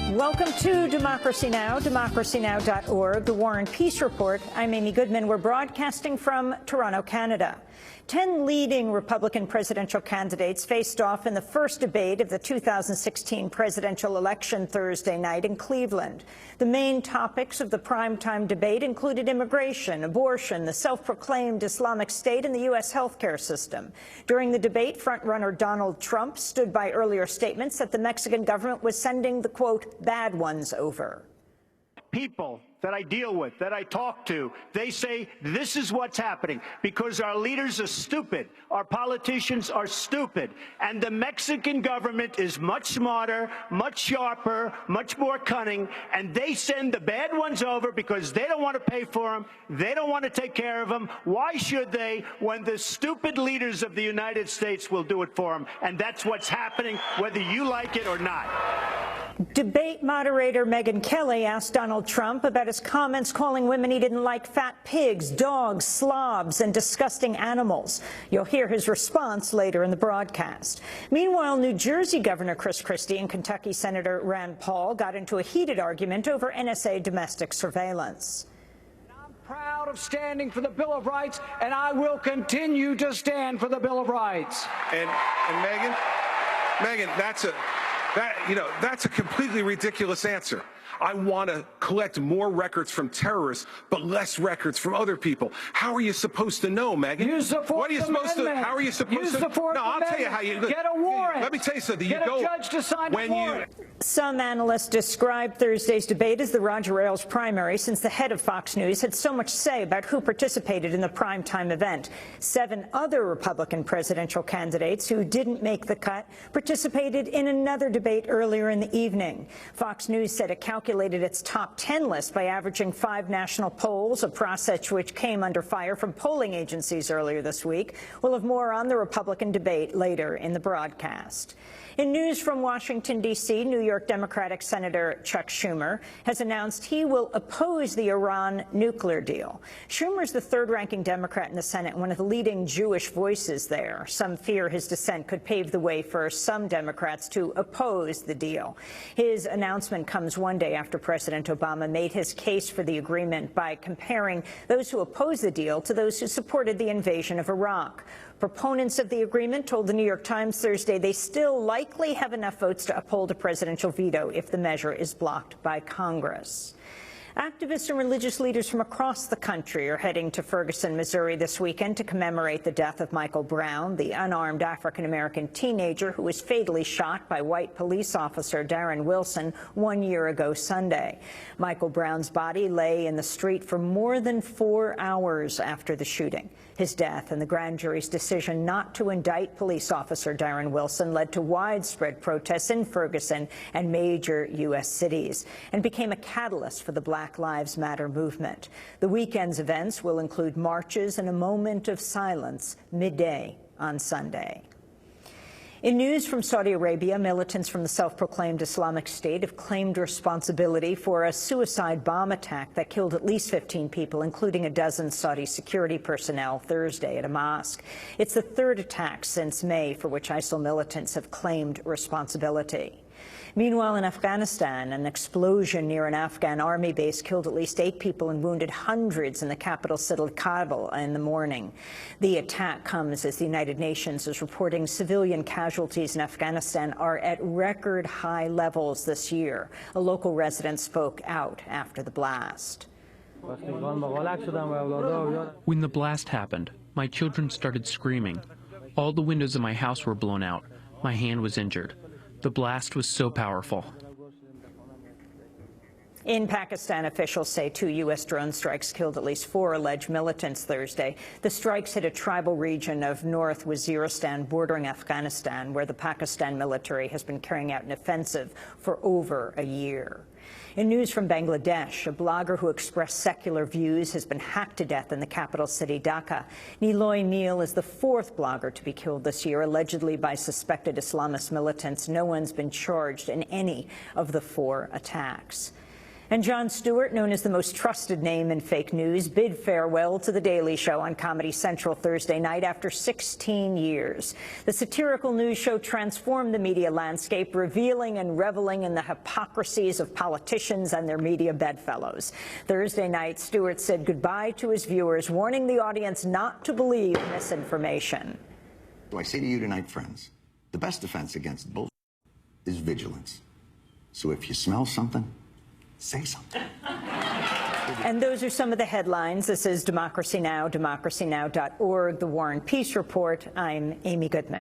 Welcome to Democracy Now!, democracynow.org, the War and Peace Report. I'm Amy Goodman. We're broadcasting from Toronto, Canada. 10 leading Republican presidential candidates faced off in the first debate of the 2016 presidential election Thursday night in Cleveland. The main topics of the primetime debate included immigration, abortion, the self-proclaimed Islamic State, and the U.S. healthcare system. During the debate, frontrunner Donald Trump stood by earlier statements that the Mexican government was sending the, quote, bad ones over. People that I deal with, that I talk to, they say this is what's happening because our leaders are stupid, our politicians are stupid, and the Mexican government is much smarter, much sharper, much more cunning, and they send the bad ones over because they don't want to pay for them, they don't want to take care of them. Why should they when the stupid leaders of the United States will do it for them? And that's what's happening, whether you like it or not. Debate moderator Megyn Kelly asked Donald Trump about his comments calling women he didn't like fat pigs, dogs, slobs, and disgusting animals. You'll hear his response later in the broadcast. Meanwhile, New Jersey Governor Chris Christie and Kentucky Senator Rand Paul got into a heated argument over NSA domestic surveillance. I'm proud of standing for the Bill of Rights, and I will continue to stand for the Bill of Rights. And Megyn, that's a completely ridiculous answer. I want to collect more records from terrorists, but less records from other people. How are you supposed to know, Megyn? Use the Fourth What are you supposed Amendment. To? How are you supposed Use to? the Fourth No, I'll Amendment. tell you how you Get a warrant. Let me tell you something. Get you go a judge to sign when a warrant. Some analysts described Thursday's debate as the Roger Ailes primary, since the head of Fox News had so much say about who participated in the primetime event. 7 other Republican presidential candidates who didn't make the cut participated in another debate earlier in the evening. Fox News said it calculated its top 10 list by averaging 5 national polls, a process which came under fire from polling agencies earlier this week. We'll have more on the Republican debate later in the broadcast. In news from Washington, D.C., New York Democratic Senator Chuck Schumer has announced he will oppose the Iran nuclear deal. Schumer's the third-ranking Democrat in the Senate and one of the leading Jewish voices there. Some fear his dissent could pave the way for some Democrats to oppose the deal. His announcement comes one day after President Obama made his case for the agreement by comparing those who oppose the deal to those who supported the invasion of Iraq. Proponents of the agreement told the New York Times Thursday they still likely have enough votes to uphold a presidential veto if the measure is blocked by Congress. Activists and religious leaders from across the country are heading to Ferguson, Missouri this weekend to commemorate the death of Michael Brown, the unarmed African-American teenager who was fatally shot by white police officer Darren Wilson 1 year ago Sunday. Michael Brown's body lay in the street for more than 4 hours after the shooting. His death and the grand jury's decision not to indict police officer Darren Wilson led to widespread protests in Ferguson and major U.S. cities and became a catalyst for the Black Lives Matter movement. The weekend's events will include marches and a moment of silence midday on Sunday. In news from Saudi Arabia, militants from the self-proclaimed Islamic State have claimed responsibility for a suicide bomb attack that killed at least 15 people, including a dozen Saudi security personnel, Thursday at a mosque. It's the third attack since May for which ISIL militants have claimed responsibility. Meanwhile, in Afghanistan, an explosion near an Afghan army base killed at least 8 people and wounded hundreds in the capital city Kabul in the morning. The attack comes as the United Nations is reporting civilian casualties in Afghanistan are at record high levels this year. A local resident spoke out after the blast. When the blast happened, my children started screaming. All the windows of my house were blown out. My hand was injured. The blast was so powerful. In Pakistan, officials say 2 U.S. drone strikes killed at least 4 alleged militants Thursday. The strikes hit a tribal region of North Waziristan bordering Afghanistan, where the Pakistan military has been carrying out an offensive for over a year. In news from Bangladesh, a blogger who expressed secular views has been hacked to death in the capital city, Dhaka. Niloy Neal is the 4th blogger to be killed this year, allegedly by suspected Islamist militants. No one's been charged in any of the 4 attacks. And Jon Stewart, known as the most trusted name in fake news, bid farewell to The Daily Show on Comedy Central Thursday night after 16 years. The satirical news show transformed the media landscape, revealing and reveling in the hypocrisies of politicians and their media bedfellows. Thursday night, Stewart said goodbye to his viewers, warning the audience not to believe misinformation. So I say to you tonight, friends, the best defense against bullshit is vigilance. So if you smell something, say something. And those are some of the headlines. This is Democracy Now!, democracynow.org, The War and Peace Report. I'm Amy Goodman.